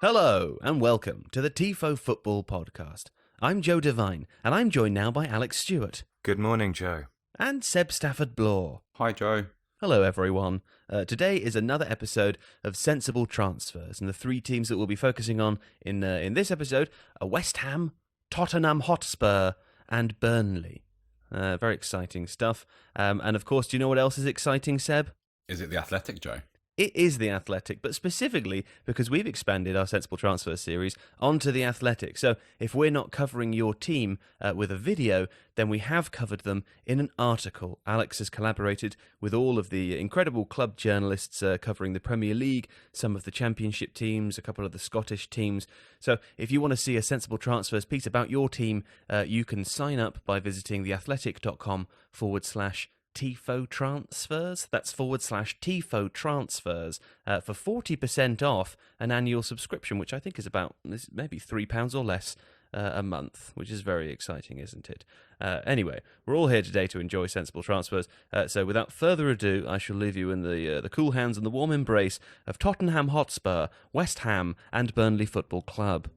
Hello, and welcome to the Tifo Football Podcast. I'm Joe Devine, and I'm joined now by Alex Stewart. Good morning, Joe. And Seb Stafford-Bloor. Hi, Joe. Hello, everyone. Today is another episode of Sensible Transfers, and the three teams that we'll be focusing on in this episode are West Ham, Tottenham Hotspur, and Burnley. Very exciting stuff. And of course, do you know what else is exciting, Seb? Is it The Athletic, Joe? It is The Athletic, but specifically because we've expanded our Sensible Transfer series onto The Athletic. So if we're not covering your team with a video, then we have covered them in an article. Alex has collaborated with all of the incredible club journalists covering the Premier League, some of the Championship teams, a couple of the Scottish teams. So if you want to see a Sensible Transfers piece about your team, you can sign up by visiting theathletic.com/Tifo Transfers. That's /Tifo Transfers for 40% off an annual subscription, which I think is about maybe £3 or less a month, which is very exciting, isn't it? Anyway, we're all here today to enjoy Sensible Transfers. So without further ado, I shall leave you in the cool hands and the warm embrace of Tottenham Hotspur, West Ham, and Burnley Football Club.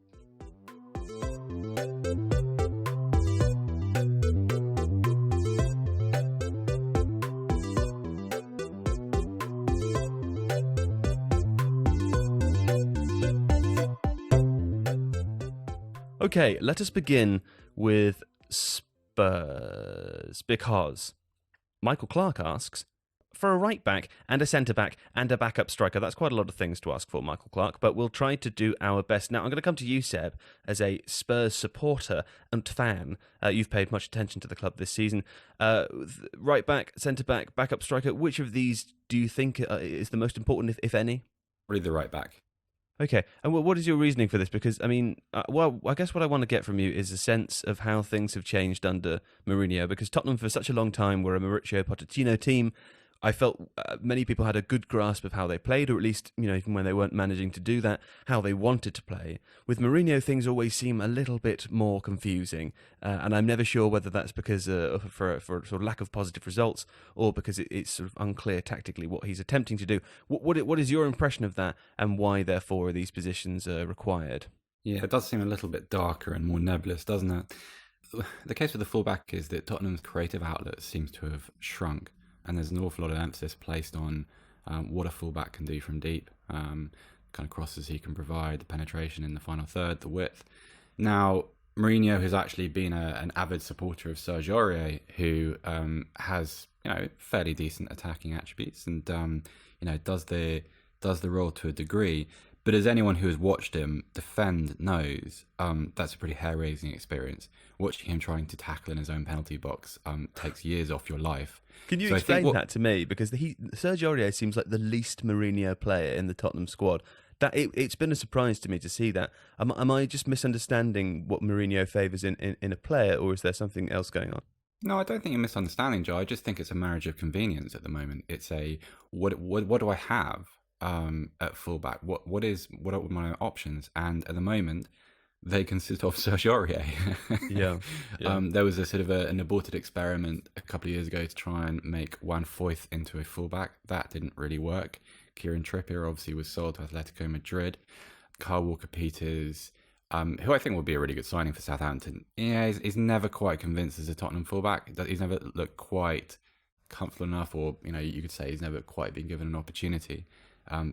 Okay, let us begin with Spurs, because Michael Clark asks, for a right-back and a centre-back and a backup striker. That's quite a lot of things to ask for, Michael Clark, but we'll try to do our best. Now, I'm going to come to you, Seb, as a Spurs supporter and fan. You've paid much attention to the club this season. Right-back, centre-back, backup striker, which of these do you think is the most important, if any? Really the right back. Okay, and what is your reasoning for this? Because, I mean, I guess what I want to get from you is a sense of how things have changed under Mourinho, because Tottenham for such a long time were a Mauricio Pochettino team. I felt many people had a good grasp of how they played, or at least, even when they weren't managing to do that, how they wanted to play. With Mourinho, things always seem a little bit more confusing, and I'm never sure whether that's because for sort of lack of positive results, or because it's sort of unclear tactically what he's attempting to do. What is your impression of that, and why, therefore, are these positions required? Yeah, it does seem a little bit darker and more nebulous, doesn't it? The case with the fullback is that Tottenham's creative outlet seems to have shrunk. And there's an awful lot of emphasis placed on what a fullback can do from deep, kind of crosses he can provide, the penetration in the final third, the width. Now, Mourinho has actually been an avid supporter of Serge Aurier, who has fairly decent attacking attributes and does the role to a degree. But as anyone who has watched him defend knows, that's a pretty hair-raising experience. Watching him trying to tackle in his own penalty box takes years off your life. Can you explain that to me? Because Serge Aurier seems like the least Mourinho player in the Tottenham squad. It's been a surprise to me to see that. Am I just misunderstanding what Mourinho favours in a player, or is there something else going on? No, I don't think you're misunderstanding, Joe. I just think it's a marriage of convenience at the moment. It's what do I have at fullback? What are my options? And at the moment, they consist of Serge Aurier. Yeah. There was a sort of an aborted experiment a couple of years ago to try and make Juan Foyth into a fullback. That didn't really work. Kieran Trippier obviously was sold to Atletico Madrid. Kyle Walker-Peters, who I think will be a really good signing for Southampton. Yeah, he's never quite convinced as a Tottenham fullback. He's never looked quite comfortable enough, or you could say he's never quite been given an opportunity.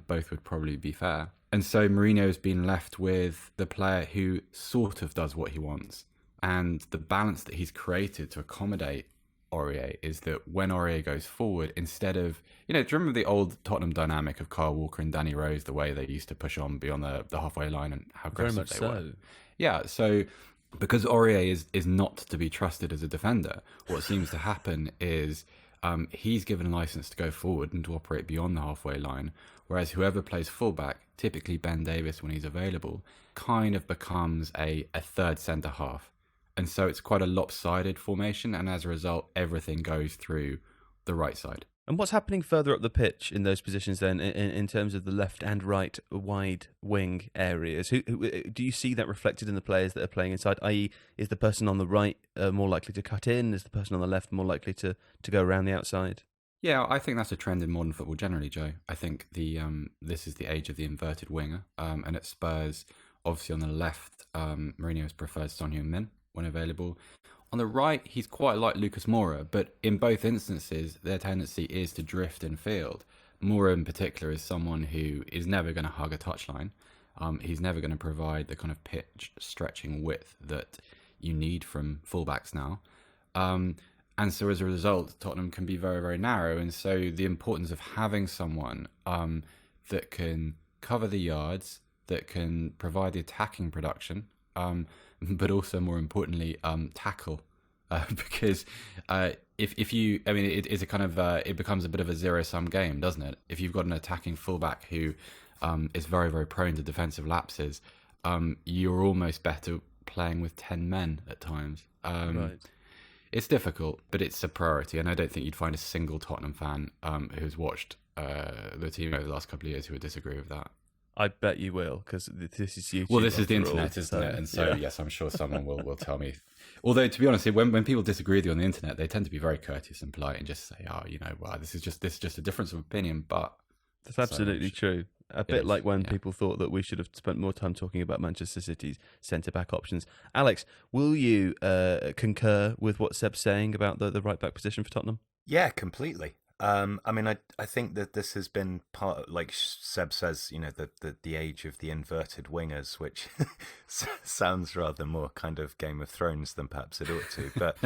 Both would probably be fair. And so Mourinho's been left with the player who sort of does what he wants. And the balance that he's created to accommodate Aurier is that when Aurier goes forward, instead of, do you remember the old Tottenham dynamic of Kyle Walker and Danny Rose, the way they used to push on beyond the halfway line and how aggressive they were? Yeah, so because Aurier is not to be trusted as a defender, what seems to happen is he's given license to go forward and to operate beyond the halfway line, whereas whoever plays fullback, typically Ben Davies when he's available, kind of becomes a third centre half. And so it's quite a lopsided formation, and as a result, everything goes through the right side. And what's happening further up the pitch in those positions then, in terms of the left and right wide wing areas? Who do you see that reflected in the players that are playing inside? I.e., is the person on the right more likely to cut in? Is the person on the left more likely to go around the outside? Yeah, I think that's a trend in modern football generally, Joe. I think this is the age of the inverted winger, and at Spurs, obviously on the left, Mourinho has preferred Son Heung-min when available. On the right, he's quite like Lucas Moura, but in both instances, their tendency is to drift in field. Moura in particular is someone who is never going to hug a touchline. He's never going to provide the kind of pitch stretching width that you need from fullbacks now. And so as a result, Tottenham can be very, very narrow. And so the importance of having someone that can cover the yards, that can provide the attacking production, but also more importantly, tackle. Because if you, I mean, it is a kind of, it becomes a bit of a zero-sum game, doesn't it? If you've got an attacking fullback who is very, very prone to defensive lapses, you're almost better playing with 10 men at times. Right. It's difficult, but it's a priority, and I don't think you'd find a single Tottenham fan who's watched the team over the last couple of years who would disagree with that. I bet you will, because this is YouTube. Well, this is the internet, all, isn't it? And so, yes, I'm sure someone will tell me. Although, to be honest, when people disagree with you on the internet, they tend to be very courteous and polite and just say, "Oh, well, this is just a difference of opinion." But that's absolutely true. A bit like when people thought that we should have spent more time talking about Manchester City's centre-back options. Alex, will you concur with what Seb's saying about the right-back position for Tottenham? Yeah, completely. I mean, I think that this has been part, like Seb says, the age of the inverted wingers, which sounds rather more kind of Game of Thrones than perhaps it ought to. But,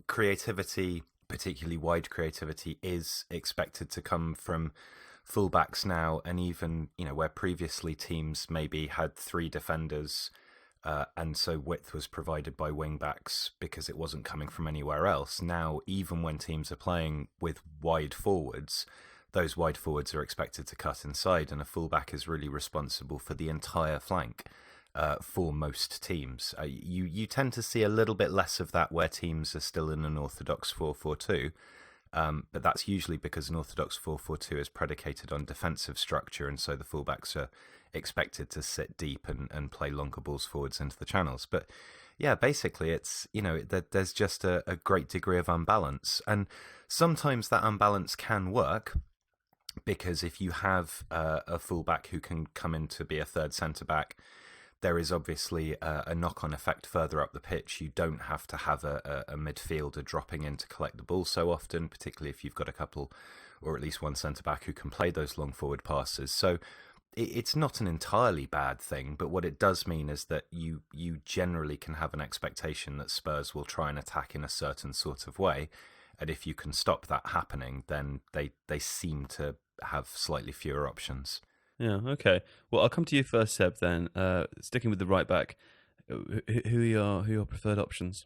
creativity, particularly wide creativity, is expected to come from fullbacks now, and even where previously teams maybe had three defenders, and so width was provided by wing backs because it wasn't coming from anywhere else. Now, even when teams are playing with wide forwards, those wide forwards are expected to cut inside, and a fullback is really responsible for the entire flank for most teams. You tend to see a little bit less of that where teams are still in an orthodox 4-4-2. But that's usually because an orthodox 4-4-2 is predicated on defensive structure, and so the fullbacks are expected to sit deep and play longer balls forwards into the channels. But yeah, basically it's, there's just a great degree of unbalance. And sometimes that unbalance can work, because if you have a fullback who can come in to be a third centre-back, there is obviously a knock-on effect further up the pitch. You don't have to have a midfielder dropping in to collect the ball so often, particularly if you've got a couple, or at least one centre-back who can play those long forward passes. So it's not an entirely bad thing, but what it does mean is that you generally can have an expectation that Spurs will try and attack in a certain sort of way, and if you can stop that happening, then they seem to have slightly fewer options. Yeah, okay. Well, I'll come to you first, Seb, then. Sticking with the right back, who are your preferred options?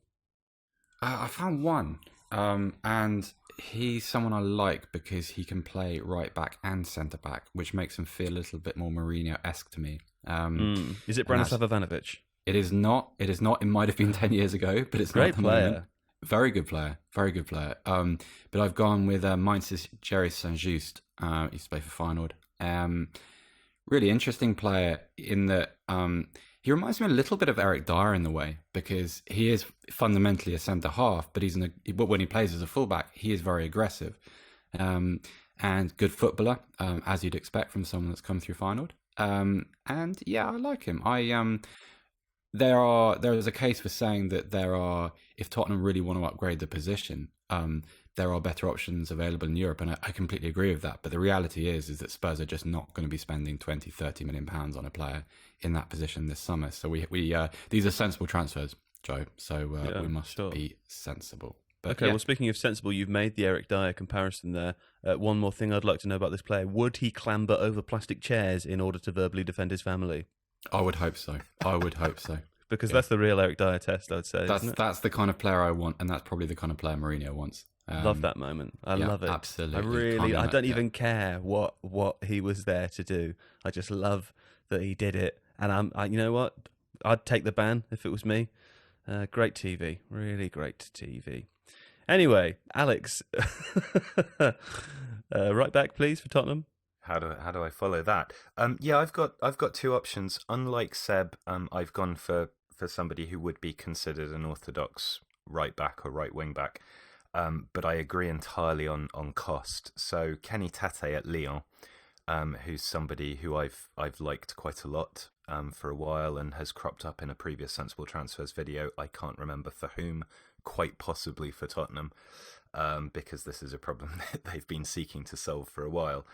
I found one, and he's someone I like because he can play right back and centre back, which makes him feel a little bit more Mourinho-esque to me. Is it Branislav Ivanovic? It is not. It is not. It might have been 10 years ago, but it's Great not the player. moment. Very good player. Very good player. But I've gone with Mainz's Jerry Saint-Just. He used to play for Feyenoord. Really interesting player in that he reminds me a little bit of Eric Dyer in the way, because he is fundamentally a centre half, but but when he plays as a fullback, he is very aggressive and good footballer, as you'd expect from someone that's come through Feyenoord. And yeah, I like him. There is a case for saying that if Tottenham really want to upgrade the position, there are better options available in Europe, and I completely agree with that. But the reality is that Spurs are just not going to be spending 20-30 million pounds on a player in that position this summer. So we these are sensible transfers, Joe. So we must be sensible. But okay, well, speaking of sensible, you've made the Eric Dyer comparison there. One more thing I'd like to know about this player: would he clamber over plastic chairs in order to verbally defend his family? I would hope so. Because that's the real Eric Dyer test, I'd say. That's the kind of player I want, and that's probably the kind of player Mourinho wants. Love that moment. I love it. Absolutely. I don't even care what he was there to do. I just love that he did it. And you know what? I'd take the ban if it was me. Great TV. Really great TV. Anyway, Alex, right back, please, for Tottenham. How do I follow that? Yeah, I've got two options. Unlike Seb, I've gone for somebody who would be considered an orthodox right back or right wing back. but I agree entirely on cost. So Kenny Tete at Lyon, who's somebody who I've liked quite a lot for a while and has cropped up in a previous Sensible Transfers video. I can't remember for whom, quite possibly for Tottenham, because this is a problem that they've been seeking to solve for a while.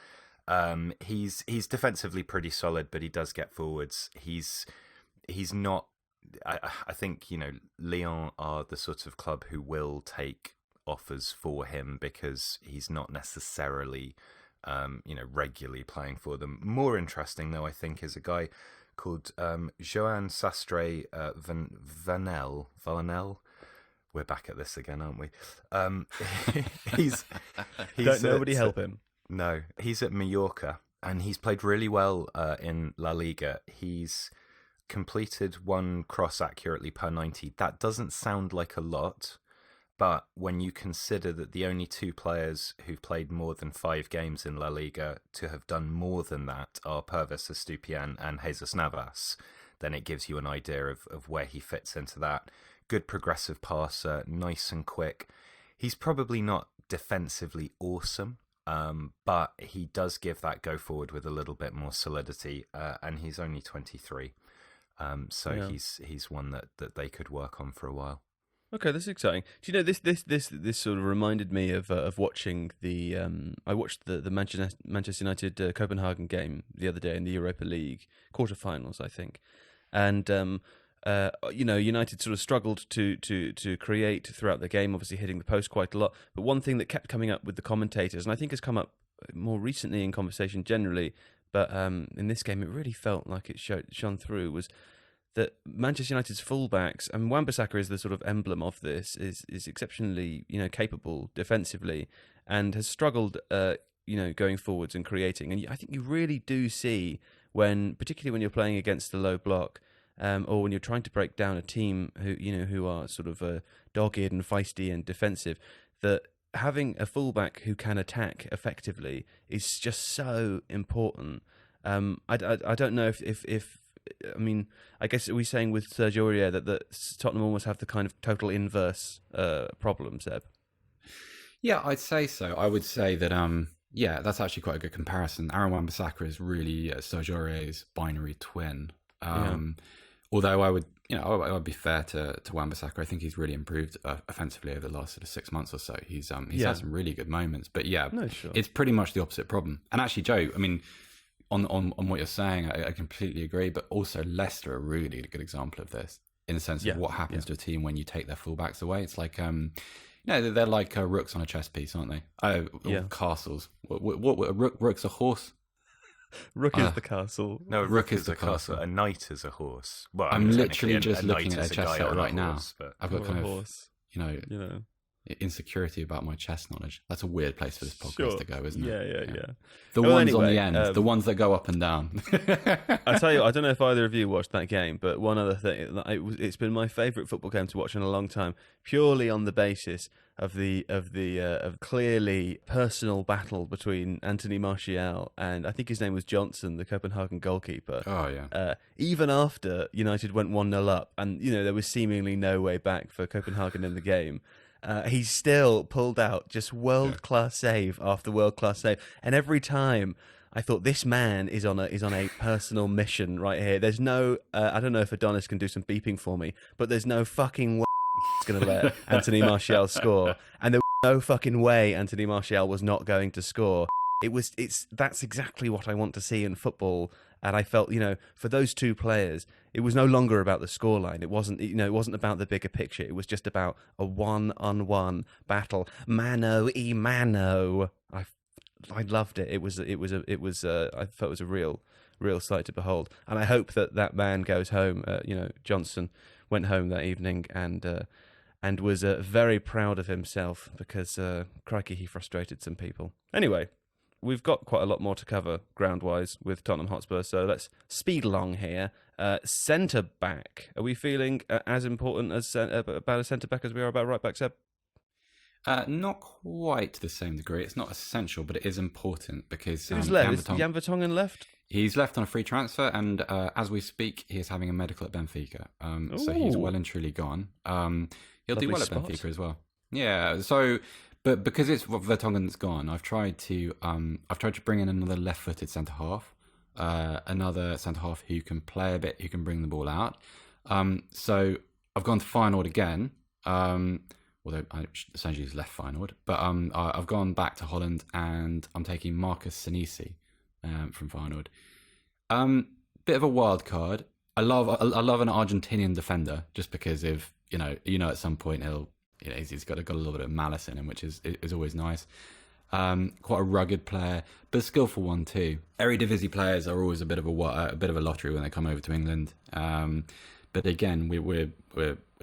He's defensively pretty solid, but he does get forwards. He's not. I think, Lyon are the sort of club who will take offers for him because he's not necessarily, regularly playing for them. More interesting, though, I think, is a guy called Joan Sastre Vanel. We're back at this again, aren't we? He's Don't nobody help him. No, he's at Mallorca, and he's played really well in La Liga. He's completed one cross accurately per 90. That doesn't sound like a lot, but when you consider that the only two players who've played more than 5 games in La Liga to have done more than that are Pervis Estupiñán and Jesus Navas, then it gives you an idea of where he fits into that. Good progressive passer, nice and quick. He's probably not defensively awesome, but he does give that go forward with a little bit more solidity, and he's only 23. He's one that they could work on for a while. Okay, this is exciting. Do you know this sort of reminded me of watching the I watched the Manchester United Copenhagen game the other day in the Europa League quarterfinals, I think, and United sort of struggled to create throughout the game, obviously hitting the post quite a lot. But one thing that kept coming up with the commentators, and I think has come up more recently in conversation generally, but in this game it really felt like it shone through, was that Manchester United's fullbacks, and Wan-Bissaka is the sort of emblem of this, is exceptionally capable defensively, and has struggled going forwards and creating. And I think you really do see particularly when you're playing against the low block, or when you're trying to break down a team who are sort of dogged and feisty and defensive, that having a fullback who can attack effectively is just so important. I don't know if I mean, I guess are we saying with Sergio Aurier that Tottenham almost have the kind of total inverse problem, Seb? Yeah, I'd say so. I would say that that's actually quite a good comparison. Aaron Wan-Bissaka is really Sergio Aurier's binary twin. Although I would be fair to Wan-Bissaka. I think he's really improved offensively over the last sort of 6 months or so. He's had some really good moments, but it's pretty much the opposite problem. And actually, Joe, I mean, on what you're saying, I completely agree. But also, Leicester are really a good example of this in the sense of what happens to a team when you take their fullbacks away. It's like they're like rooks on a chess piece, aren't they? Or castles. What rook's a horse? Rook is the castle. No, rook is the castle. A knight is a horse. Well, I'm literally just looking at a chess set right now. But I've got kind of insecurity about my chess knowledge. That's a weird place for this podcast to go, isn't it? Yeah. The ones on the end, the ones that go up and down. I tell you, I don't know if either of you watched that game, but one other thing, it's been my favourite football game to watch in a long time, purely on the basis of the clearly personal battle between Anthony Martial and I think his name was Johnson, the Copenhagen goalkeeper. Oh yeah. Even after United went 1-0 up, and there was seemingly no way back for Copenhagen in the game, he still pulled out just world-class save after world-class save. And every time I thought, this man is on a personal mission right here. There's no, I don't know if Adonis can do some beeping for me, but there's no fucking way he's going to let Anthony Martial score. And there was no fucking way Anthony Martial was not going to score. That's exactly what I want to see in football. And I felt, for those two players, it was no longer about the scoreline. It wasn't about the bigger picture. It was just about a one-on-one battle, mano y mano. I loved it. I felt it was a real sight to behold. And I hope that man goes home. Johnson went home that evening and was very proud of himself because crikey, he frustrated some people. Anyway. We've got quite a lot more to cover ground-wise with Tottenham Hotspur, so let's speed along here. Centre-back. Are we feeling as important about a centre-back as we are about right-back, Seb? Not quite to the same degree. It's not essential, but it is important because... Who's left? Is Jan Vertonghen left? He's left on a free transfer, and as we speak, he is having a medical at Benfica. So he's well and truly gone. He'll do well at Benfica as well. Yeah. So, but because it's Vertonghen that's gone, I've tried to bring in another left-footed centre half, another centre half who can play a bit, who can bring the ball out. So I've gone to Feyenoord again. Although I essentially use left Feyenoord, but I've gone back to Holland and I'm taking Marcus Sinisi from Feyenoord. Bit of a wild card. I love an Argentinian defender just because of at some point he's got a little bit of malice in him, which is always nice. Quite a rugged player, but a skillful one too. Eredivisie players are always a bit of a lottery when they come over to England. But again, we're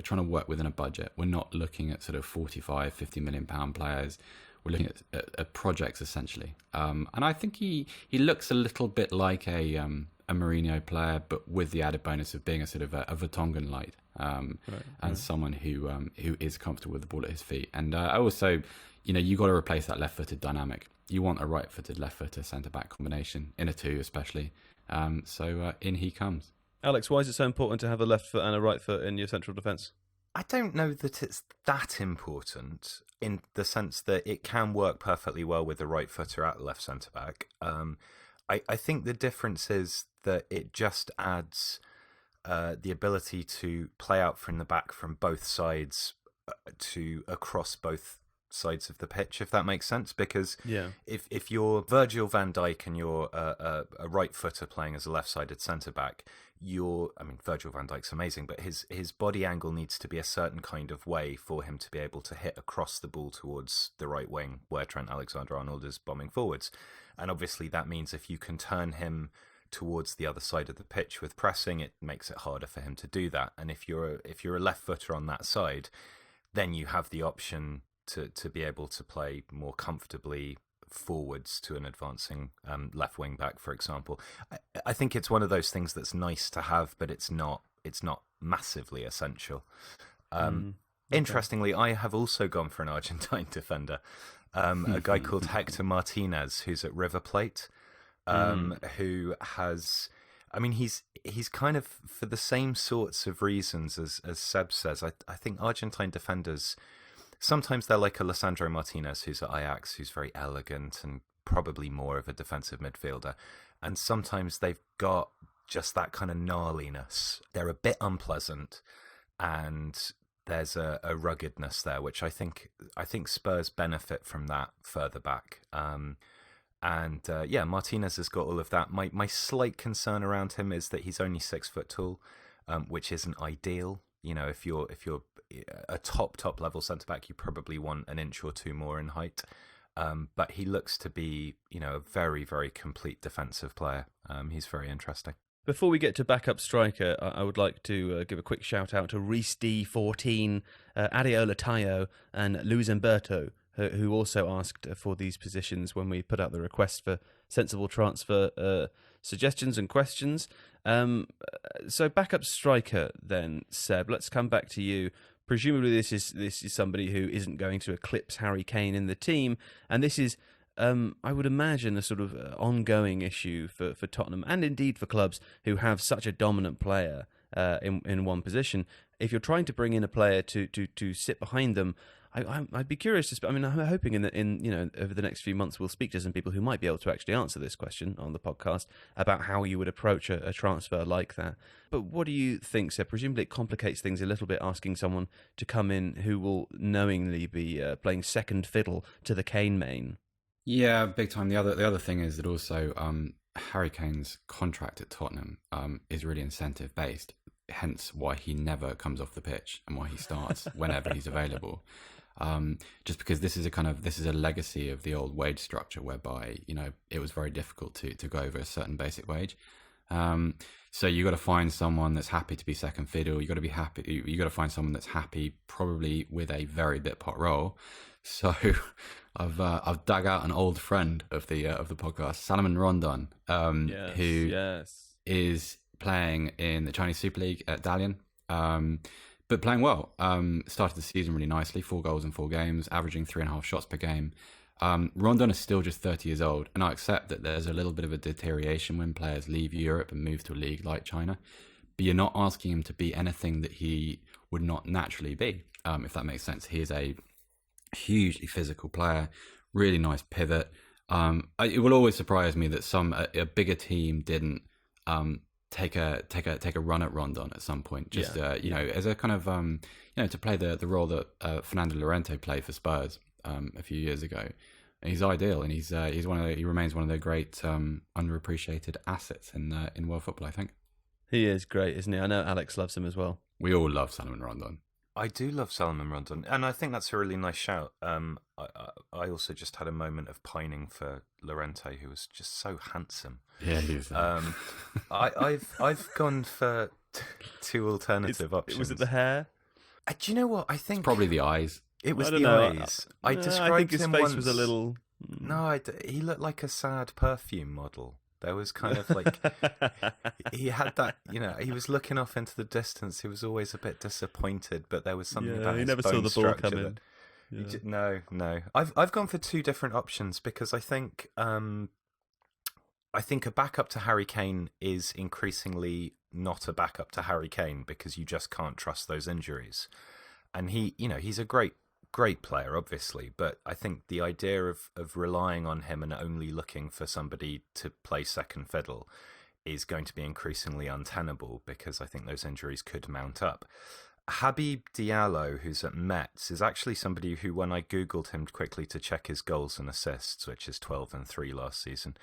trying to work within a budget. We're not looking at sort of 45, 50 million pound players. We're looking at projects essentially. And I think he looks a little bit like a Mourinho player, but with the added bonus of being a sort of a Vertonghen light, and someone who is comfortable with the ball at his feet. And I also, you got to replace that left-footed dynamic. You want a right-footed, left-footed centre-back combination in a two, especially. So in he comes. Alex, why is it so important to have a left foot and a right foot in your central defence? I don't know that it's that important in the sense that it can work perfectly well with the right footer at left centre back. I think the difference is that it just adds the ability to play out from the back from both sides to across both sides of the pitch, if that makes sense. Because if you're Virgil van Dijk and you're a right footer playing as a left-sided centre back, Virgil van Dijk's amazing, but his body angle needs to be a certain kind of way for him to be able to hit across the ball towards the right wing where Trent Alexander-Arnold is bombing forwards. And obviously that means if you can turn him towards the other side of the pitch with pressing, it makes it harder for him to do that. And if you're a left footer on that side, then you have the option to be able to play more comfortably forwards to an advancing left wing back, for example. I think it's one of those things that's nice to have, but it's not massively essential. Interestingly, I have also gone for an Argentine defender, a guy called Hector Martinez, who's at River Plate, who has, he's kind of for the same sorts of reasons as Seb says. I think Argentine defenders, sometimes they're like a Lisandro Martinez, who's at Ajax, who's very elegant and probably more of a defensive midfielder. And sometimes they've got just that kind of gnarliness. They're a bit unpleasant, and there's a ruggedness there, which I think Spurs benefit from that further back. Martinez has got all of that. My slight concern around him is that he's only 6 foot tall, which isn't ideal. If you're a top level centre back, you probably want an inch or two more in height. But he looks to be, a very, very complete defensive player. He's very interesting. Before we get to backup striker, I would like to give a quick shout out to Reese D14, Adeola Tayo, and Luis Umberto, who also asked for these positions when we put out the request for sensible transfer suggestions and questions. So backup striker then, Seb, let's come back to you. Presumably this is somebody who isn't going to eclipse Harry Kane in the team, and this is, I would imagine, a sort of ongoing issue for Tottenham and indeed for clubs who have such a dominant player in one position. If you're trying to bring in a player to sit behind them, I'd be curious to. I'm hoping in over the next few months we'll speak to some people who might be able to actually answer this question on the podcast about how you would approach a transfer like that. But what do you think, Seb? Presumably it complicates things a little bit asking someone to come in who will knowingly be playing second fiddle to the Kane main. Yeah, big time. The other thing is that also Harry Kane's contract at Tottenham is really incentive based. Hence why he never comes off the pitch and why he starts whenever he's available. Just because this is a legacy of the old wage structure whereby, it was very difficult to go over a certain basic wage. So you got to find someone that's happy to be second fiddle. You got to find someone that's happy probably with a very bit pot role. So I've dug out an old friend of the podcast, Salomon Rondon, who is playing in the Chinese Super League at Dalian. But playing well. Started the season really nicely, 4 goals in 4 games, averaging 3.5 shots per game. Rondon is still just 30 years old, and I accept that there's a little bit of a deterioration when players leave Europe and move to a league like China. But you're not asking him to be anything that he would not naturally be, if that makes sense. He is a hugely physical player, really nice pivot. It will always surprise me that a bigger team didn't take a run at Rondon at some point. Just as a kind of to play the role that Fernando Llorente played for Spurs a few years ago. And he's ideal, and he remains one of their great underappreciated assets in world football, I think. He is great, isn't he? I know Alex loves him as well. We all love Salomon Rondon. I do love Salomon Rondon, and I think that's a really nice shout. I also just had a moment of pining for Llorente, who was just so handsome. Yeah, he is. I've gone for two alternative options. Was it the hair? Do you know what? I think it's probably the eyes. It was the eyes. I described I think his him face once. was a little. No, he looked like a sad perfume model. There was kind of like he had that, he was looking off into the distance. He was always a bit disappointed, but there was something about his never bone saw the ball structure come in. that no. I've gone for two different options because I think a backup to Harry Kane is increasingly not a backup to Harry Kane because you just can't trust those injuries. And he's a great player, obviously, but I think the idea of relying on him and only looking for somebody to play second fiddle is going to be increasingly untenable because I think those injuries could mount up. Habib Diallo, who's at Metz, is actually somebody who, when I Googled him quickly to check his goals and assists, which is 12 and 3 last season,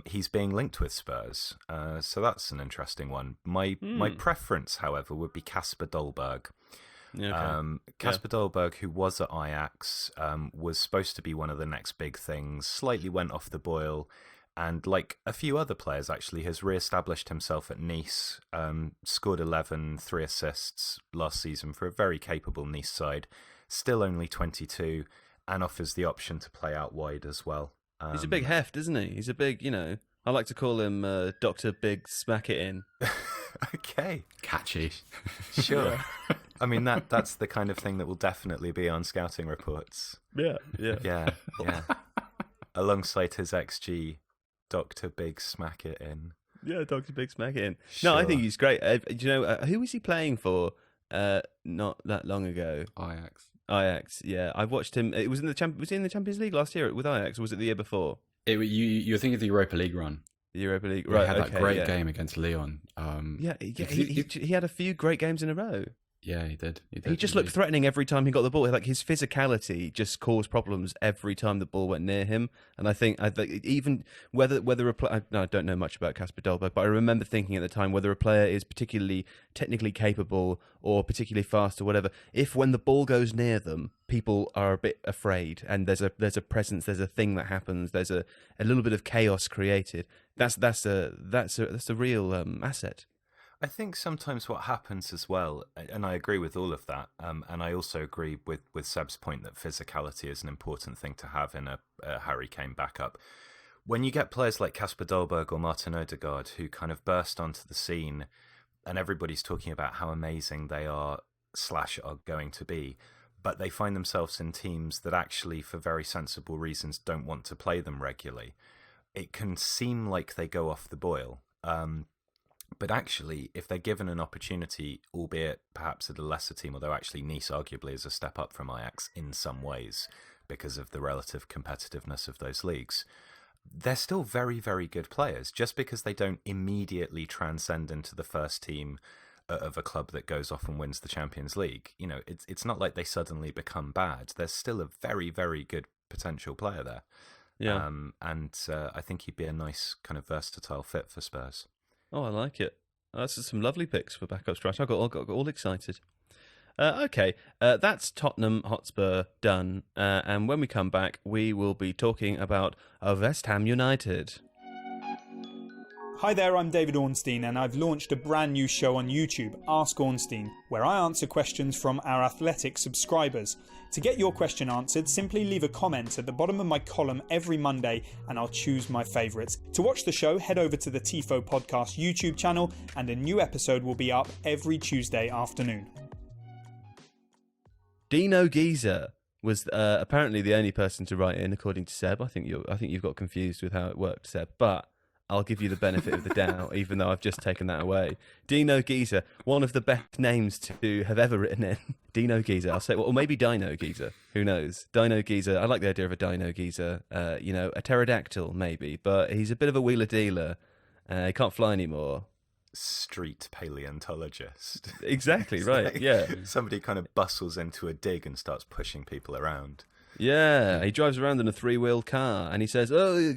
he's being linked with Spurs. So that's an interesting one. My preference, however, would be Casper Dolberg. Okay. Casper Dolberg, who was at Ajax, was supposed to be one of the next big things, slightly went off the boil, and like a few other players actually has re-established himself at Nice, scored 11, 3 assists last season for a very capable Nice side, still only 22, and offers the option to play out wide as well. He's a big heft, isn't he? He's a big, I like to call him Dr. Big Smack It In. Okay. Catchy. Sure. I mean, that's the kind of thing that will definitely be on scouting reports. Yeah. Alongside his XG, Dr. Big Smack It In. Yeah, Dr. Big Smack It In. Sure. No, I think he's great. Do you know, who was he playing for not that long ago? Ajax, yeah. I watched him. It was was he in the Champions League last year with Ajax, or was it the year before? You're thinking of the Europa League run. The Europa League, right? He had that great game against Lyon. He had a few great games in a row. Yeah, he did. He just looked threatening every time he got the ball. Like his physicality just caused problems every time the ball went near him. And I think even whether I don't know much about Casper Dolberg, but I remember thinking at the time whether a player is particularly technically capable or particularly fast or whatever, if when the ball goes near them, people are a bit afraid and there's a presence, there's a thing that happens, there's a little bit of chaos created. That's a real asset. I think sometimes what happens as well, and I agree with all of that, and I also agree with Seb's point that physicality is an important thing to have in a Harry Kane backup. When you get players like Casper Dolberg or Martin Odegaard who kind of burst onto the scene and everybody's talking about how amazing they are going to be, but they find themselves in teams that actually, for very sensible reasons, don't want to play them regularly, it can seem like they go off the boil. But actually, if they're given an opportunity, albeit perhaps at a lesser team, although actually Nice arguably is a step up from Ajax in some ways because of the relative competitiveness of those leagues, they're still very, very good players. Just because they don't immediately transcend into the first team of a club that goes off and wins the Champions League, it's not like they suddenly become bad. There's still a very, very good potential player there. Yeah. I think he'd be a nice kind of versatile fit for Spurs. Oh, I like it. That's some lovely picks for backup strikers. I got all excited. Okay, that's Tottenham Hotspur done. And when we come back, we will be talking about West Ham United. Hi there, I'm David Ornstein, and I've launched a brand new show on YouTube, Ask Ornstein, where I answer questions from our Athletic subscribers. To get your question answered, simply leave a comment at the bottom of my column every Monday and I'll choose my favourites. To watch the show, head over to the Tifo Podcast YouTube channel and a new episode will be up every Tuesday afternoon. Dino Geezer was apparently the only person to write in, according to Seb. I think you've got confused with how it worked, Seb, but I'll give you the benefit of the doubt, even though I've just taken that away. Dino Geezer, one of the best names to have ever written in. Dino Geezer. I'll say, well, or maybe Dino Geezer. Who knows? Dino Geezer. I like the idea of a Dino Geezer. A pterodactyl maybe, but he's a bit of a wheeler dealer. He can't fly anymore. Street paleontologist. Exactly right. Yeah. Somebody kind of bustles into a dig and starts pushing people around. Yeah, he drives around in a 3-wheel car and he says, "Oh,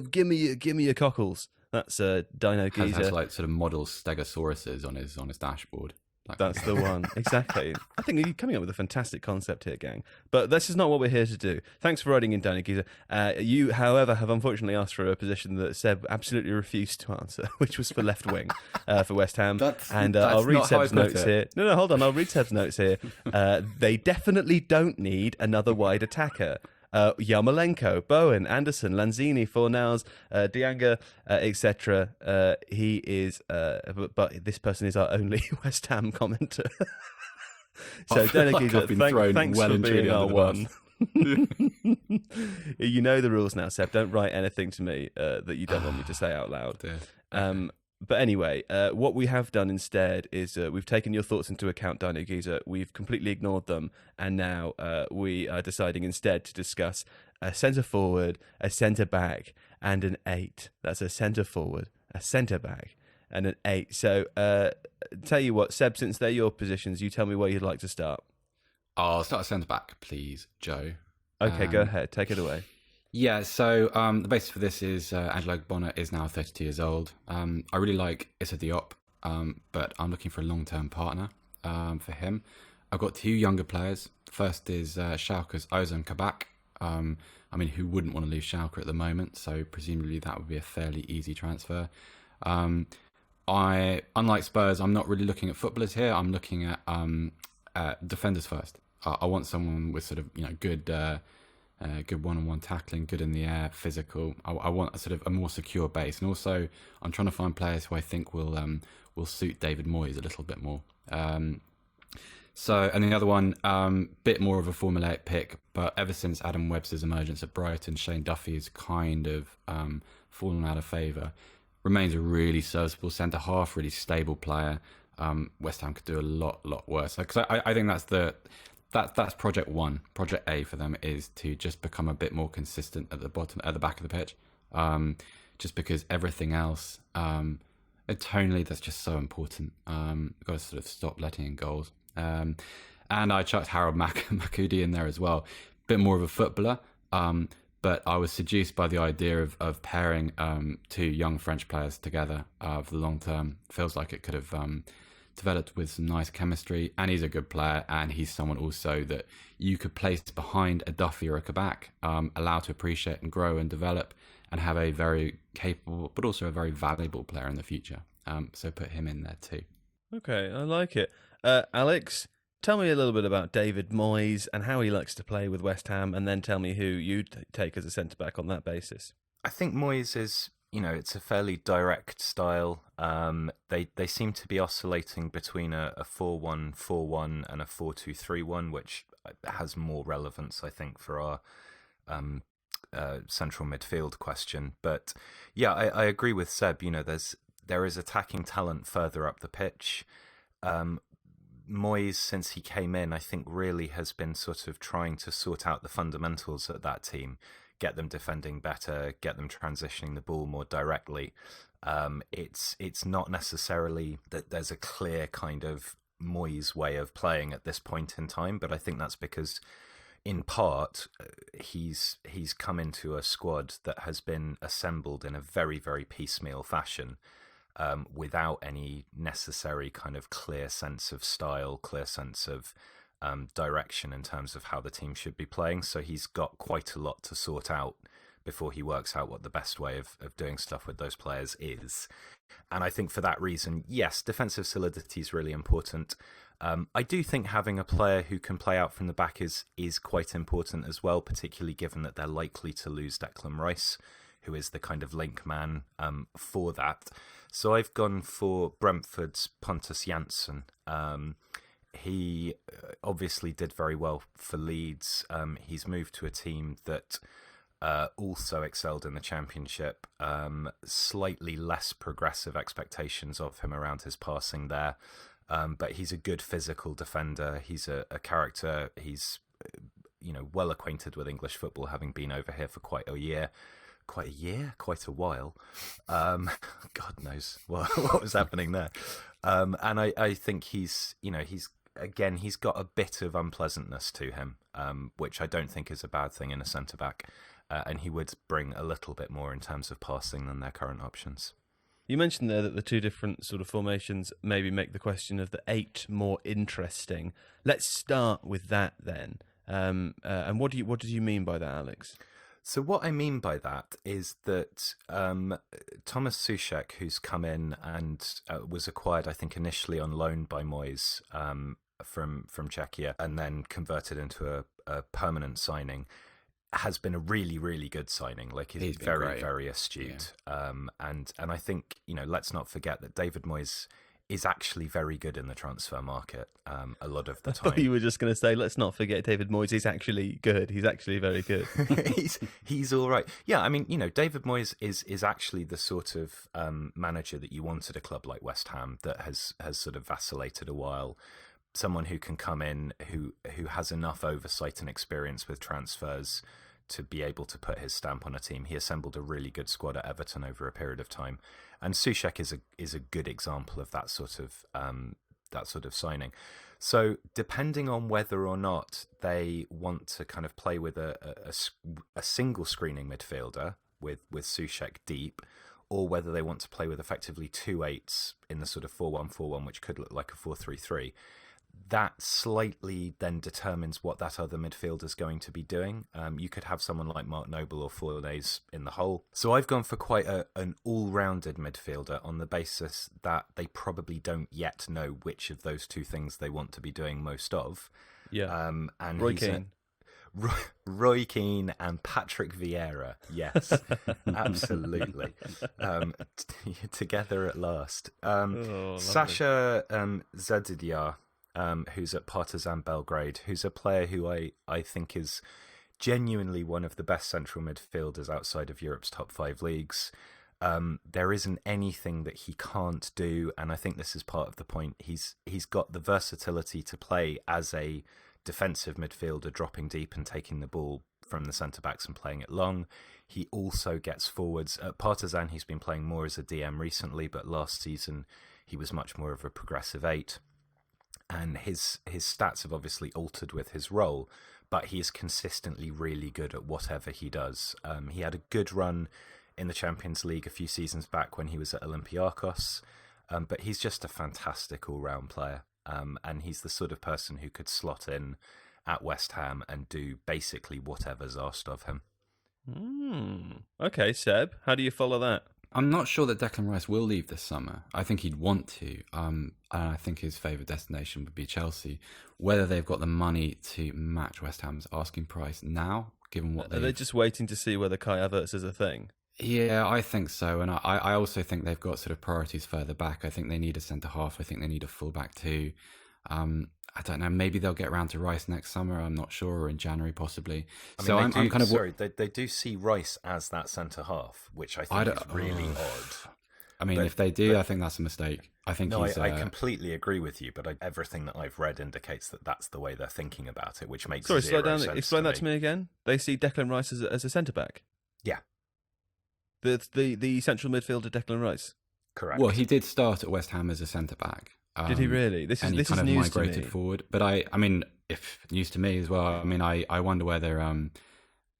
give me your cockles." That's Dino Geezer. Has like sort of model stegosauruses on his dashboard. That's the one. Exactly. I think you're coming up with a fantastic concept here, gang. But this is not what we're here to do. Thanks for writing in, Dino Geezer. You, however, have unfortunately asked for a position that Seb absolutely refused to answer, which was for left wing for West Ham. I'll read Seb's notes here. No, hold on. I'll read Seb's notes here. They definitely don't need another wide attacker. Yarmolenko, Bowen, Anderson, Lanzini, Fornals, Dianga, etc. He is, but this person is our only West Ham commenter. So, thanks for being our one. You know the rules now, Seb. Don't write anything to me that you don't want me to say out loud. But anyway, what we have done instead is we've taken your thoughts into account, Dino Geezer. We've completely ignored them, and now we are deciding instead to discuss a centre forward, a centre back, and an 8. That's a centre forward, a centre back, and an 8. So, tell you what, Seb, since they're your positions, you tell me where you'd like to start. I'll start at centre back, please, Joe. Okay, go ahead. Take it away. Yeah, so the basis for this is Angelo Bonner is now 32 years old. I really like Issa Diop, but I'm looking for a long-term partner for him. I've got 2 younger players. First is Schalke's Ozan Kabak. Who wouldn't want to lose Schalke at the moment? So presumably that would be a fairly easy transfer. Unlike Spurs, I'm not really looking at footballers here. I'm looking at defenders first. I want someone with sort of good one-on-one tackling, good in the air, physical. I want a sort of a more secure base, and also I'm trying to find players who I think will suit David Moyes a little bit more. And the other one, bit more of a formulaic pick, but ever since Adam Webster's emergence at Brighton, Shane Duffy has kind of fallen out of favour. Remains a really serviceable centre half, really stable player. West Ham could do a lot worse. Because I think that's project 1. Project A for them is to just become a bit more consistent at the back of the pitch. Just because everything else, tonally, that's just so important. We've got to sort of stop letting in goals. And I chucked Harold Makudi in there as well. Bit more of a footballer, but I was seduced by the idea of pairing 2 young French players together for the long term. Feels like it could have developed with some nice chemistry, and he's a good player, and he's someone also that you could place behind a Duffy or a Kabak, allow to appreciate and grow and develop, and have a very capable but also a very valuable player in the future. So put him in there too. Okay, I like it. Alex, tell me a little bit about David Moyes and how he likes to play with West Ham, and then tell me who you'd take as a centre-back on that basis. I think Moyes is, it's a fairly direct style. They seem to be oscillating between a 4-1-4-1 and a 4-2-3-1, which has more relevance, I think, for our central midfield question. But yeah, I agree with Seb. There is attacking talent further up the pitch. Moyes, since he came in, I think really has been sort of trying to sort out the fundamentals of that team, get them defending better, get them transitioning the ball more directly. It's not necessarily that there's a clear kind of Moyes way of playing at this point in time, but I think that's because, in part, he's come into a squad that has been assembled in a very, very piecemeal fashion. Without any necessary kind of clear sense of style, clear sense of direction in terms of how the team should be playing. So he's got quite a lot to sort out before he works out what the best way of doing stuff with those players is. And I think for that reason, yes, defensive solidity is really important. I do think having a player who can play out from the back is quite important as well, particularly given that they're likely to lose Declan Rice, who is the kind of link man for that. So I've gone for Brentford's Pontus Janssen. He obviously did very well for Leeds. He's moved to a team that also excelled in the Championship. Slightly less progressive expectations of him around his passing there. but he's a good physical defender. He's a character. He's well acquainted with English football, having been over here for quite a while. God knows what was happening there. And I think he's got a bit of unpleasantness to him, which I don't think is a bad thing in a centre-back. And he would bring a little bit more in terms of passing than their current options. You mentioned there that the two different sort of formations maybe make the question of the 8 more interesting. Let's start with that then. And what do you mean by that, Alex? So what I mean by that is that Thomas Souček, who's come in and was acquired, I think, initially on loan by Moyes from Czechia, and then converted into a permanent signing, has been a really, really good signing. Like, he's very, great. Very astute. Yeah. And I think, let's not forget that David Moyes is actually very good in the transfer market a lot of the time. I thought you were just going to say, let's not forget David Moyes. He's actually good. He's actually very good. he's all right. Yeah, I mean, David Moyes is actually the sort of manager that you want at a club like West Ham that has sort of vacillated a while. Someone who can come in, who has enough oversight and experience with transfers to be able to put his stamp on a team. He assembled a really good squad at Everton over a period of time, and Souček is a good example of that sort of signing. So depending on whether or not they want to kind of play with a single screening midfielder with Souček deep, or whether they want to play with effectively 2 8s in the sort of 4-1-4-1, which could look like a 4-3-3. That slightly then determines what that other midfielder's going to be doing. You could have someone like Mark Noble or Fornés in the hole. So I've gone for quite an all-rounded midfielder on the basis that they probably don't yet know which of those two things they want to be doing most of. Yeah. And Roy Keane. Roy Keane and Patrick Vieira. Yes, absolutely. Together at last. Sasha Zadidiar, who's at Partizan Belgrade, who's a player who I think is genuinely one of the best central midfielders outside of Europe's top 5 leagues. There isn't anything that he can't do, and I think this is part of the point. He's got the versatility to play as a defensive midfielder, dropping deep and taking the ball from the centre-backs and playing it long. He also gets forwards. At Partizan, he's been playing more as a DM recently, but last season he was much more of a progressive 8. And his stats have obviously altered with his role, but he is consistently really good at whatever he does. He had a good run in the Champions League a few seasons back when he was at Olympiacos, but he's just a fantastic all-round player. And he's the sort of person who could slot in at West Ham and do basically whatever's asked of him. Okay, Seb, how do you follow that? I'm not sure that Declan Rice will leave this summer. I think he'd want to. And I think his favoured destination would be Chelsea. Whether they've got the money to match West Ham's asking price now, given what Are they just waiting to see whether Kai Havertz is a thing? Yeah, I think so. And I also think they've got sort of priorities further back. I think they need a centre-half. I think they need a full-back too. I don't know. Maybe they'll get around to Rice next summer. I'm not sure, or in January possibly. I'm kind of sorry. They do see Rice as that centre half, which I think is really odd. I mean, if they do, I think that's a mistake. I think I completely agree with you, but everything that I've read indicates that that's the way they're thinking about it, which makes slow down. sense. Explain that to me again. They see Declan Rice as a centre back. Yeah. The central midfielder Declan Rice. Correct. Well, he did start at West Ham as a centre back. Did he really? This is kind of news migrated to me. forward. But I mean, if news to me as well. I mean, I wonder whether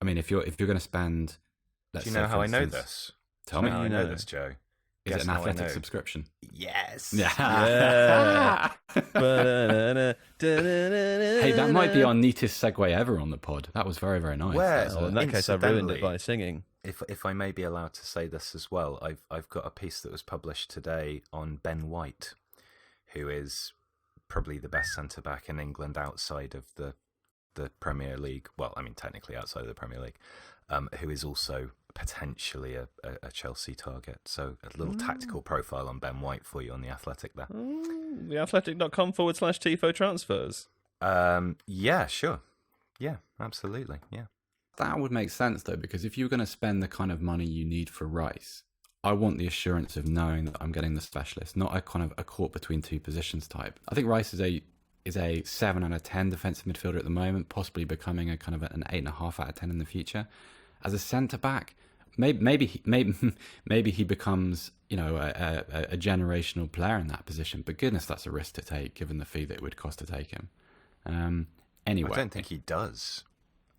if you're going to spend, do you know how I know this? Tell me how I know this, Joe. Is it an athletic subscription? Yes. Yeah. Hey, that might be our neatest segue ever on the pod. That was very, very nice. In that case, I ruined it by singing. If I may be allowed to say this as well, I've got a piece that was published today on Ben White, who is probably the best centre-back in England outside of the Premier League. Well, I mean, technically outside of the Premier League, who is also potentially a Chelsea target. So a little tactical profile on Ben White for you on The Athletic there. theathletic.com/Tifo transfers. Yeah, sure. Yeah, absolutely. Yeah. That would make sense, though, because if you're going to spend the kind of money you need for Rice, I want the assurance of knowing that I'm getting the specialist, not a kind of a caught between two positions type. I think Rice is a 7 out of 10 defensive midfielder at the moment, possibly becoming a kind of an 8.5 out of 10 in the future. As a centre back, maybe he becomes, you know, a generational player in that position. But goodness, that's a risk to take given the fee that it would cost to take him. Anyway, I don't think he does.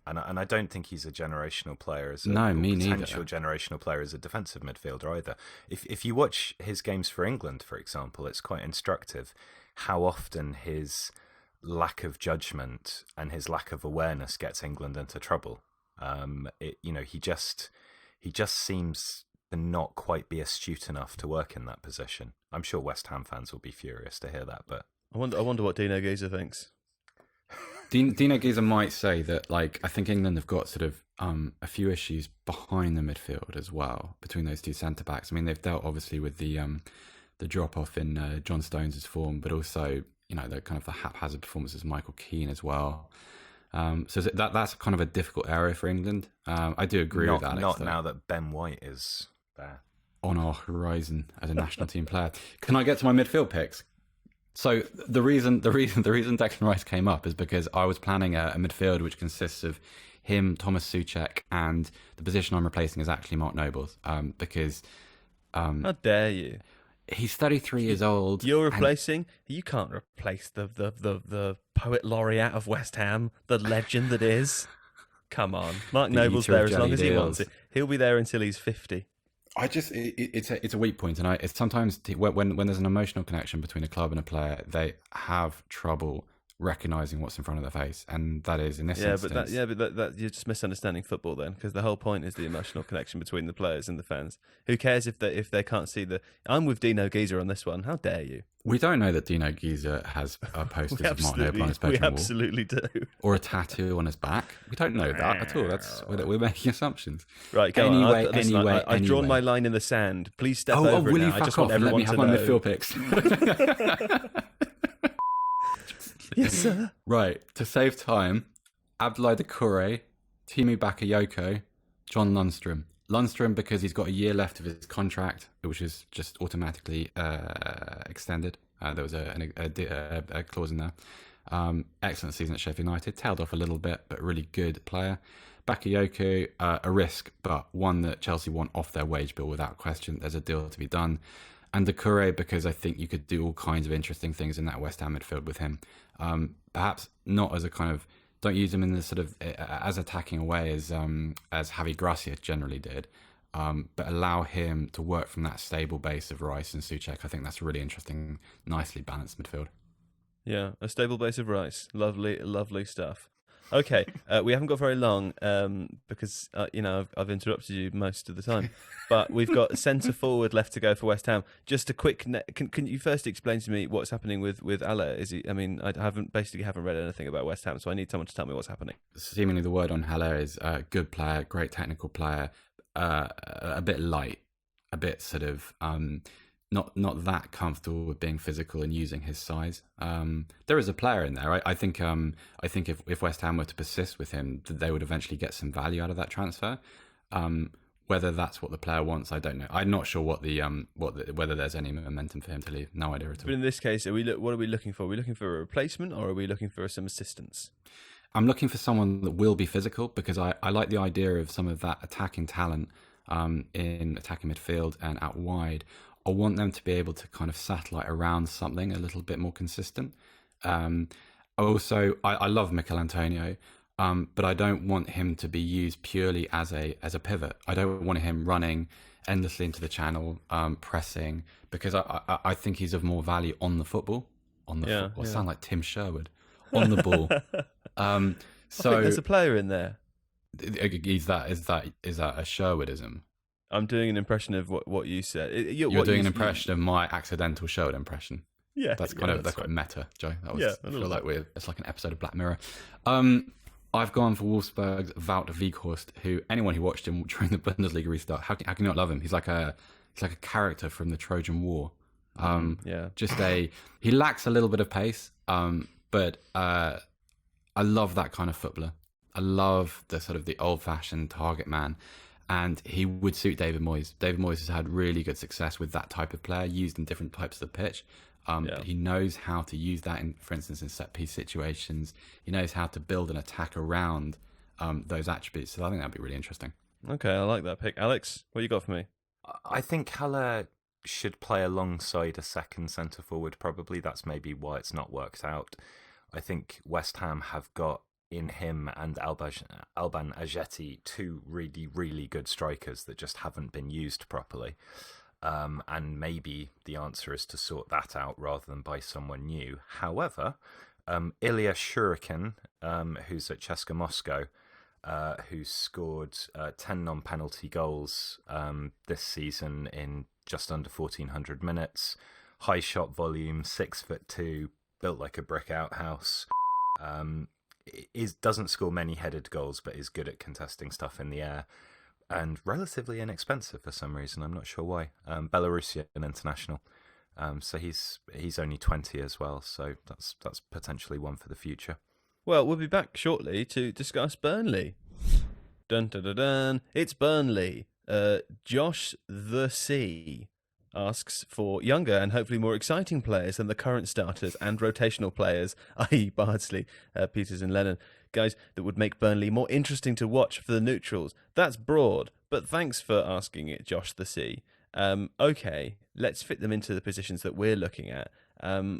And I don't think he's a generational player as a potential generational player as a defensive midfielder either. If you watch his games for England, for example, it's quite instructive how often his lack of judgment and his lack of awareness gets England into trouble. He just seems to not quite be astute enough to work in that position. I'm sure West Ham fans will be furious to hear that, but I wonder what Dino Giza thinks. Dino Giza might say that, like, I think England have got sort of a few issues behind the midfield as well between those two centre backs. I mean, they've dealt obviously with the drop off in John Stones' form, but also, you know, the kind of the haphazard performances of Michael Keane as well. So that's kind of a difficult area for England. I do agree with Alex. Not now that Ben White is there on our horizon as a national team player. Can I get to my midfield picks? So the reason Declan Rice came up is because I was planning a midfield which consists of him, Thomas Souček, and the position I'm replacing is actually Mark Nobles. Because how dare you? He's 33 years old. You're replacing. You can't replace the poet laureate of West Ham, the legend that is. Come on, Mark Nobles there as long as he wants it. He'll be there until he's 50. It's a weak point, and it's sometimes when there's an emotional connection between a club and a player, they have trouble recognizing what's in front of their face, and that is in this instance. But that you're just misunderstanding football then, because the whole point is the emotional connection between the players and the fans. Who cares if they can't see the? I'm with Dino Giza on this one. How dare you? We don't know that Dino Giza has posters of Mark Noble on his bedroom wall. We absolutely do. Or a tattoo on his back. We don't know that at all. We're making assumptions. Right, go on. I've drawn my line in the sand. Please step over it now. I just want everyone to know. Let me have my midfield picks. Yes, sir. Right, to save time, Abdoulaye Doucouré, Timu Bakayoko, John Lundstram. Lundstram because he's got a year left of his contract, which is just automatically extended. There was a clause in there. Excellent season at Sheffield United. Tailed off a little bit, but really good player. Bakayoko, a risk, but one that Chelsea want off their wage bill without question. There's a deal to be done. And Doucouré because I think you could do all kinds of interesting things in that West Ham midfield with him. Perhaps not as a kind of, don't use him in the sort of as attacking a way as Javi Gracia generally did, but allow him to work from that stable base of Rice and Souček. I think that's a really interesting, nicely balanced midfield. Yeah, a stable base of Rice. Lovely stuff. Okay, we haven't got very long because I've interrupted you most of the time, but we've got centre forward left to go for West Ham. Just a quick, can you first explain to me what's happening with Haller? Is he? I mean, I haven't read anything about West Ham, so I need someone to tell me what's happening. Seemingly, the word on Haller is good player, great technical player, a bit light, a bit sort of. Not that comfortable with being physical and using his size. There is a player in there. I think if West Ham were to persist with him, they would eventually get some value out of that transfer. Whether that's what the player wants, I don't know. I'm not sure whether there's any momentum for him to leave. No idea at all. But in this case, what are we looking for? Are we looking for a replacement or are we looking for some assistance? I'm looking for someone that will be physical because I like the idea of some of that attacking talent in attacking midfield and out wide. I want them to be able to kind of satellite around something a little bit more consistent. I love Mikel Antonio, but I don't want him to be used purely as a pivot. I don't want him running endlessly into the channel, pressing, because I think he's of more value on the football. Sound like Tim Sherwood on the ball. I think there's a player in there. Is that a Sherwoodism? I'm doing an impression of what you said. You're doing an impression of my accidental Sherwood impression. Yeah, that's quite meta, Joe. I feel like it's like an episode of Black Mirror. I've gone for Wolfsburg's Wout Weghorst, who anyone who watched him during the Bundesliga restart, how can you not love him? He's like a character from the Trojan War. He lacks a little bit of pace, but I love that kind of footballer. I love the sort of the old-fashioned target man. and he would suit David Moyes. David Moyes has had really good success with that type of player used in different types of the pitch. But he knows how to use that, for instance, in set-piece situations. He knows how to build an attack around those attributes. So I think that'd be really interesting. Okay, I like that pick. Alex, what you got for me? I think Haller should play alongside a second centre-forward, probably. That's maybe why it's not worked out. I think West Ham have got in him and Alban Ajeti two really, really good strikers that just haven't been used properly. And maybe the answer is to sort that out rather than buy someone new. However, Ilya Shuriken, who's at CSKA Moscow, who scored 10 non-penalty goals this season in just under 1,400 minutes, high shot volume, 6'2", built like a brick outhouse. Doesn't score many headed goals, but is good at contesting stuff in the air, and relatively inexpensive for some reason. I'm not sure why. Belarusian international, so he's only 20 as well. So that's potentially one for the future. Well, we'll be back shortly to discuss Burnley. Dun dun dun dun! It's Burnley. Josh the C asks for younger and hopefully more exciting players than the current starters and rotational players, i.e. Bardsley, Peters and Lennon. Guys that would make Burnley more interesting to watch for the neutrals. That's broad, but thanks for asking it, Josh the C. Okay, let's fit them into the positions that we're looking at,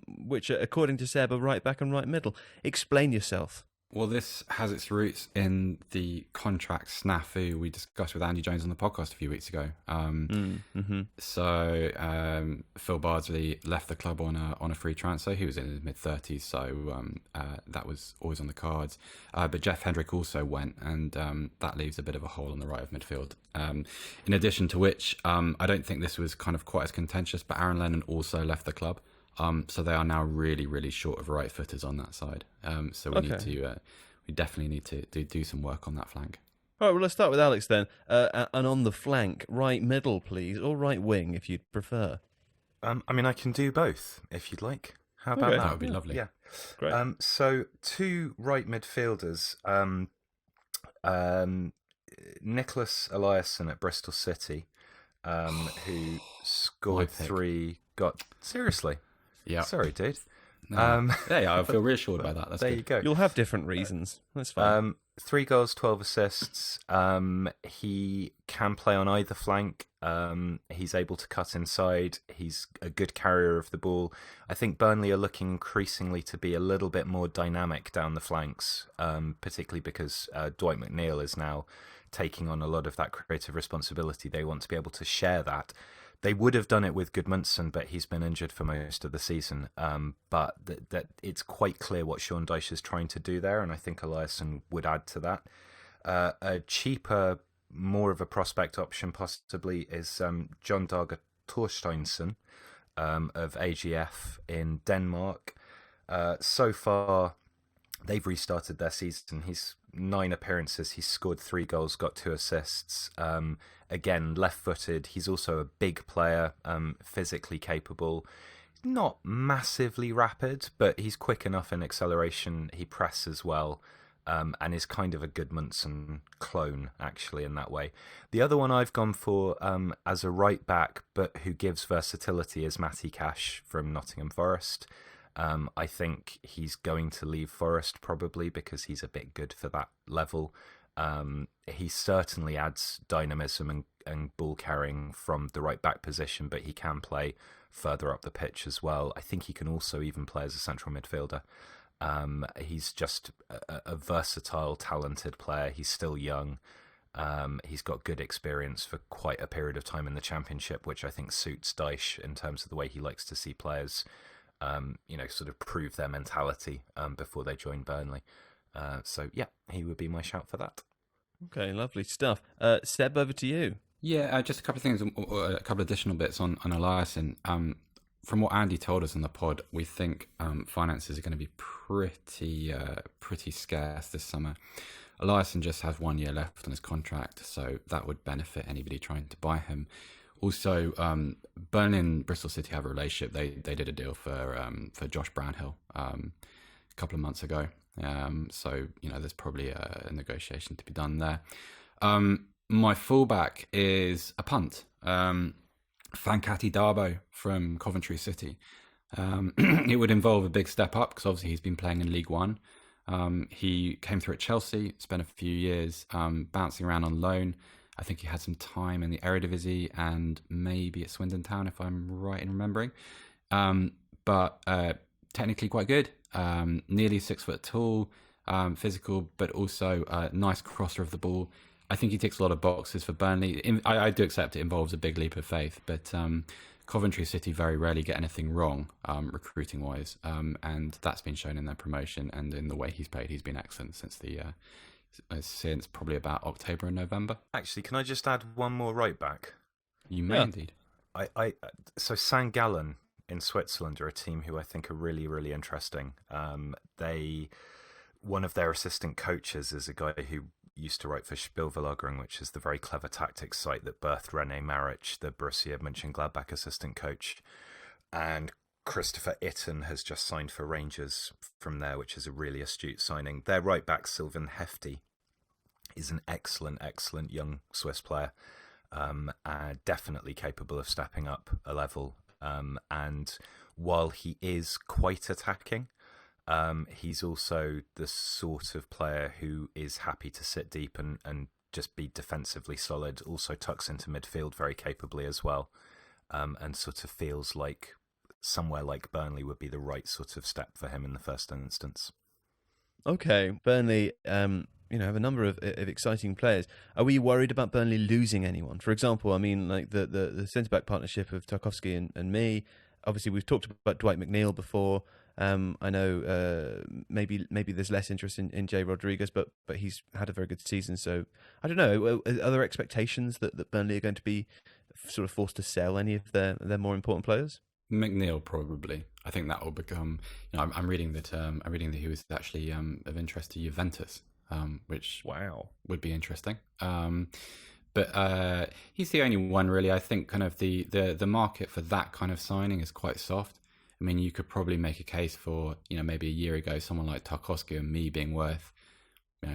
which are, according to Seb, are right back and right middle. Explain yourself. Well, this has its roots in the contract snafu we discussed with Andy Jones on the podcast a few weeks ago. So Phil Bardsley left the club on a free transfer. He was in his mid-30s, so that was always on the cards. But Jeff Hendrick also went, and that leaves a bit of a hole on the right of midfield. In addition to which, I don't think this was kind of quite as contentious, but Aaron Lennon also left the club. So they are now really, really short of right footers on that side. So we we definitely need to do some work on that flank. All right, well, let's start with Alex then. And on the flank, right middle, please, or right wing, if you'd prefer. I mean, I can do both if you'd like. How about that? That would be lovely. Yeah, Great. So two right midfielders. Nicholas Eliasson at Bristol City, who scored 3. Seriously. Yeah. Sorry, dude. Yeah, I feel reassured by that. That's there good. you go. You'll have different reasons. That's fine. 3 goals, 12 assists. He can play on either flank. He's able to cut inside. He's a good carrier of the ball. I think Burnley are looking increasingly to be a little bit more dynamic down the flanks, particularly because Dwight Mcneil is now taking on a lot of that creative responsibility. They want to be able to share that. They would have done it with Goodmanson, but he's been injured for most of the season. But that it's quite clear what Sean Dyche is trying to do there, and I think Eliasson would add to that. A cheaper, more of a prospect option possibly is John Darga Steinson of AGF in Denmark. So far, they've restarted their season. He's 9 appearances. He's scored 3 goals, got 2 assists. Again, left-footed. He's also a big player, physically capable. Not massively rapid, but he's quick enough in acceleration. He presses well, and is kind of a Goodmanson clone, actually, in that way. The other one I've gone for as a right-back, but who gives versatility, is Matty Cash from Nottingham Forest. I think he's going to leave Forest probably because he's a bit good for that level. He certainly adds dynamism and ball carrying from the right back position, but he can play further up the pitch as well. I think he can also even play as a central midfielder. He's just a versatile, talented player. He's still young. He's got good experience for quite a period of time in the Championship, which I think suits Dyche in terms of the way he likes to see players sort of prove their mentality before they join Burnley. So, yeah, he would be my shout for that. Okay, lovely stuff. Seb, over to you. Yeah, just a couple of things, a couple of additional bits on Eliasson. From what Andy told us in the pod, we think finances are going to be pretty scarce this summer. Eliasson just has 1 year left on his contract, so that would benefit anybody trying to buy him. Also, Burnley and Bristol City have a relationship. They did a deal for Josh Brownhill a couple of months ago. So there's probably a negotiation to be done there. My fullback is a punt. Fankati Darbo from Coventry City. It would involve a big step up because obviously he's been playing in League One. He came through at Chelsea, spent a few years bouncing around on loan. I think he had some time in the Eredivisie and maybe at Swindon Town, if I'm right in remembering. But technically quite good. Nearly 6 foot tall, physical, but also a nice crosser of the ball. I think he ticks a lot of boxes for Burnley. I do accept it involves a big leap of faith, but Coventry City very rarely get anything wrong recruiting-wise, and that's been shown in their promotion and in the way he's played. He's been excellent since probably about October and November. Actually, can I just add one more right back? You may indeed. So St. Gallen in Switzerland are a team who I think are really, really interesting. One of their assistant coaches is a guy who used to write for Spielverlagerung, which is the very clever tactics site that birthed René Maric, the Borussia Mönchengladbach assistant coach. And Christopher Itten has just signed for Rangers from there, which is a really astute signing. Their right back, Sylvain Hefti, is an excellent, excellent young Swiss player, definitely capable of stepping up a level. And while he is quite attacking, he's also the sort of player who is happy to sit deep and just be defensively solid, also tucks into midfield very capably as well, and sort of feels like somewhere like Burnley would be the right sort of step for him in the first instance. Okay, Burnley, have a number of exciting players. Are we worried about Burnley losing anyone? For example, I mean, like the centre-back partnership of Tarkowski and me. Obviously, we've talked about Dwight Mcneil before. I know maybe there's less interest in Jay Rodriguez, but he's had a very good season. So I don't know. Are there expectations that Burnley are going to be sort of forced to sell any of their more important players? Mcneil probably. I think that will become. I'm reading that. I'm reading that he was actually of interest to Juventus, which would be interesting. But he's the only one really. I think kind of the market for that kind of signing is quite soft. I mean, you could probably make a case for maybe a year ago someone like Tarkowski and me being worth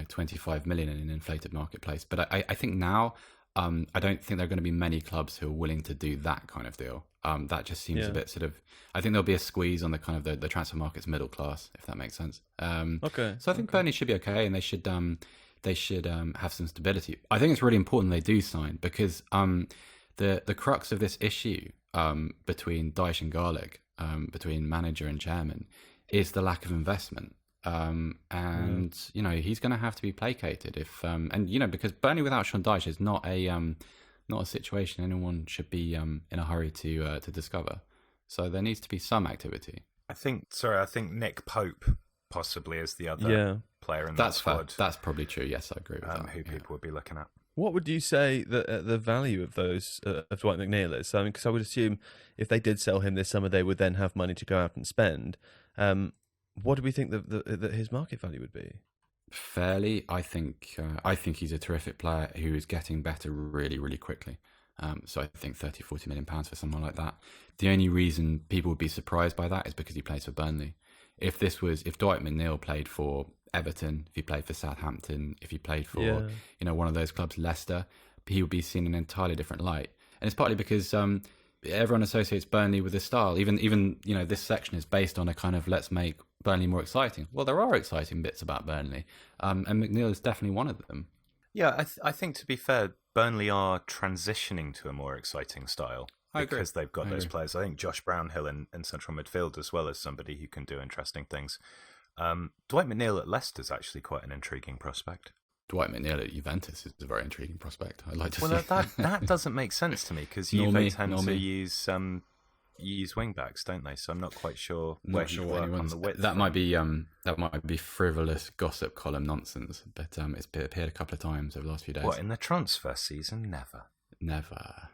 25 million in an inflated marketplace. But I think now I don't think there are going to be many clubs who are willing to do that kind of deal. That just seems a bit sort of. I think there'll be a squeeze on the kind of the transfer market's middle class, if that makes sense. Okay. So I think Burnley should be okay, and they should have some stability. I think it's really important they do sign because the crux of this issue between Dyche and Garlic, between manager and chairman, is the lack of investment. And he's going to have to be placated if because Burnley without Sean Dyche is not a situation anyone should be in a hurry to discover. So there needs to be some activity. I think Nick Pope possibly is the other player in that squad. That's probably true. Yes, I agree with that. Who people would be looking at. What would you say the value of those of Dwight Mcneil is? I mean, because I would assume if they did sell him this summer, they would then have money to go out and spend. What do we think that his market value would be? Fairly, I think he's a terrific player who is getting better really, really quickly. So I think 30-40 million pounds for someone like that. The only reason people would be surprised by that is because he plays for Burnley. If Dwight Mcneil played for Everton, if he played for Southampton, if he played for one of those clubs, Leicester, he would be seen in an entirely different light. And it's partly because everyone associates Burnley with this style. Even this section is based on a kind of let's make Burnley more exciting. Well, there are exciting bits about Burnley, and Mcneil is definitely one of them. Yeah, I think to be fair, Burnley are transitioning to a more exciting style because they've got those players. I think Josh Brownhill in central midfield as well as somebody who can do interesting things. Dwight Mcneil at Leicester is actually quite an intriguing prospect. Dwight Mcneil at Juventus is a very intriguing prospect. I'd like to see. Well, that doesn't make sense to me because Juve tend to use wing backs, don't they? So I'm not quite sure where he'd work on the width. That might be frivolous gossip column nonsense, but it's appeared a couple of times over the last few days. What, in the transfer season? Never.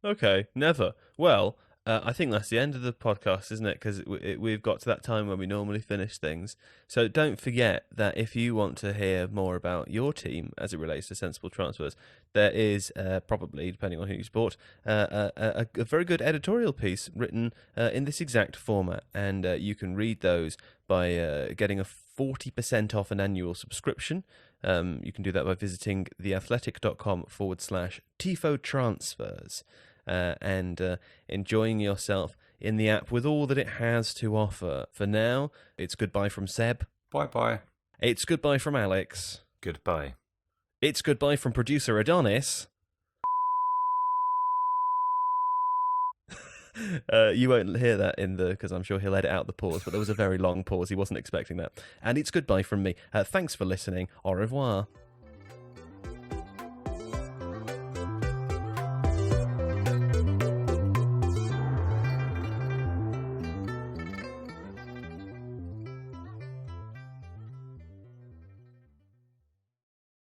Okay, never. Well, I think that's the end of the podcast, isn't it? Because we've got to that time when we normally finish things. So don't forget that if you want to hear more about your team as it relates to sensible transfers, there is probably, depending on who you support, a very good editorial piece written in this exact format. And you can read those by getting a 40% off an annual subscription You can do that by visiting theathletic.com/Tifo transfers and enjoying yourself in the app with all that it has to offer. For now, it's goodbye from Seb. Bye-bye. It's goodbye from Alex. Goodbye. It's goodbye from producer Adonis. You won't hear that because I'm sure he'll edit out the pause, but there was a very long pause. He wasn't expecting that. And it's goodbye from me. Thanks for listening. Au revoir.